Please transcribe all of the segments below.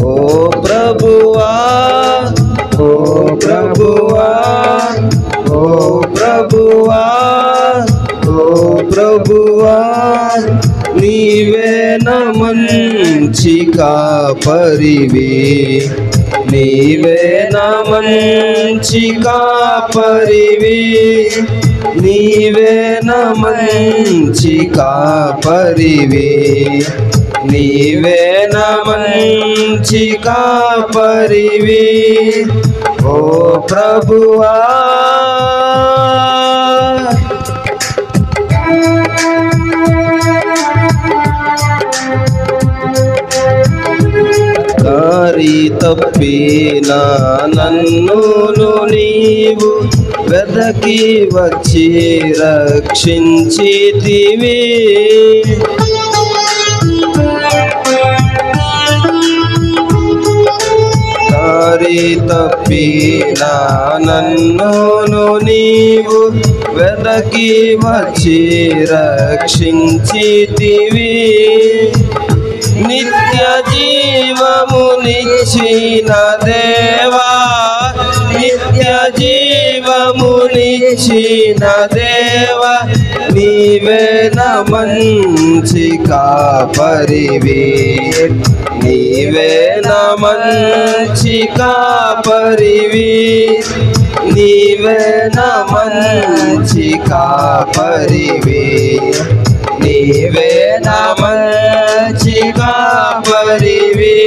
ఓ ప్రభువా, ఓ ప్రభువా, ఓ ప్రభువా, ఓ ప్రభువా, నీవే నా మంచి కాపరివి, నీవే నా మంచి కాపరివి, నీవే నా మంచి కాపరివి, నీవే నా మంచి కాపరివి, ఓ ప్రభువా. దారి తప్పిన నన్ను నీవు వెదకి వచ్చి రక్షించితివి, దారి తప్పిన నన్ను నీవు వెదకి వచ్చి రక్షించితివి, నిత్య జీవమునిచ్చిన దేవా, నిత్య జీవమునిచ్చిన దేవా, నీవే నా మంచి కాపరివి, నీవే నా మంచి కాపరివి, నీవే నా మంచి కాపరివి, నీవే నా మంచి కాపరివి,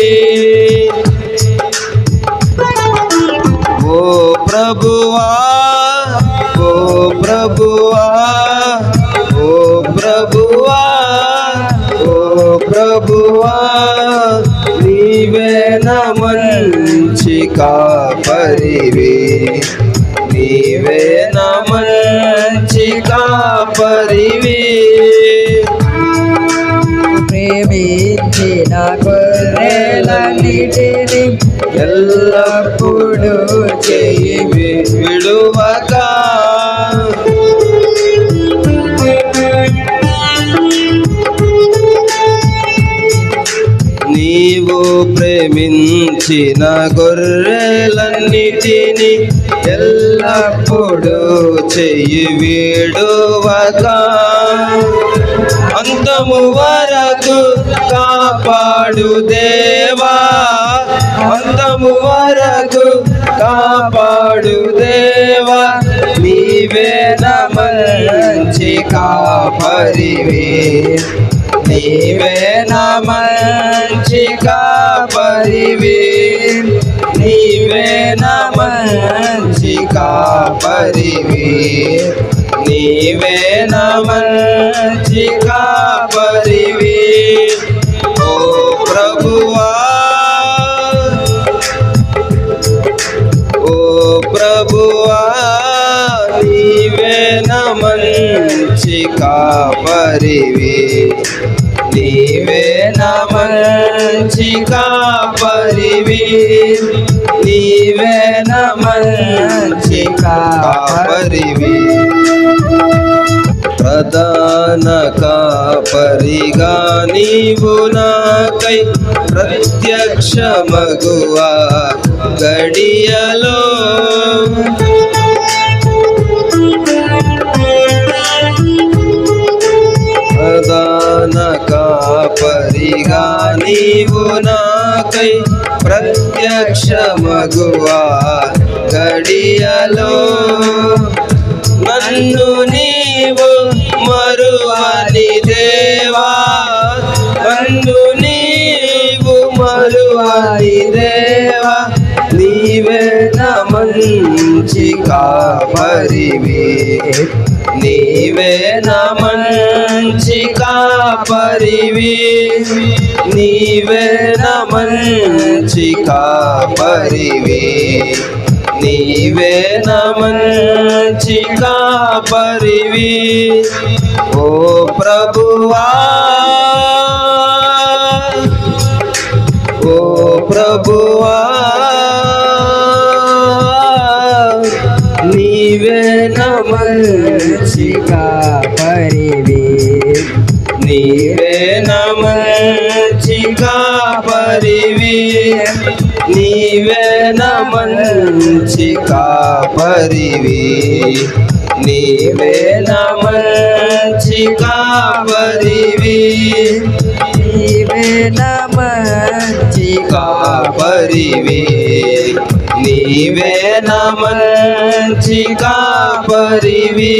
ఓ ప్రభువా, ఓ ప్రభువా, ఓ ప్రభువా, ఓ ప్రభువా, నీవే నా మంచి కాపరివి, నీవే నా మంచి కాపరివి, ప్రేమించిన గొర్రెలన్నిటిని ఎల్లప్పుడూ చేయి విడువక, నీవు ప్రేమించిన గొర్రెలన్నిటిని ఎల్లప్పుడూ చెయ్యి విడువక, అంతము వరకు కాపాడు దేవా, అంతము వరకు కాపాడు దేవా, నీవే నా మంచి కాపరివి, నీవే నా మంచి కాపరివి, నీవే నా మంచి కాపరివి, నీవే నా మంచి కాపరివి, ఓ ప్రభువా, ఓ ప్రభువా, నీవే నా మంచి కాపరివి, నీవే నా మంచి కాపరివి, నీవే నా మంచి కాపరివి, ప్రధాన కాపరిగా నీవు నాకై ప్రత్యక్షమగువా గడియలో, ప్రధాన కాపరిగా నీవు నాకై ప్రత్యక్షమగువా గడియలో, నన్ను నీవు మరువని దేవా, నన్ను నీవు మరువని దేవా, నీవే నా మంచి కాపరివి, నీవే నా మంచి కాపరివి, నీవే నా మంచి కాపరివి, నీవే నా మంచి కాపరివి, ఓ ప్రభువా, ఓ ప్రభువా, నీవే నా మంచి కాపరివి, నీవే నా మంచి నీవేన మంచి కాపరివి నీవేన మంచి కాపరివి నీవేన మంచి కాపరివి నీవేన మంచి కాపరివి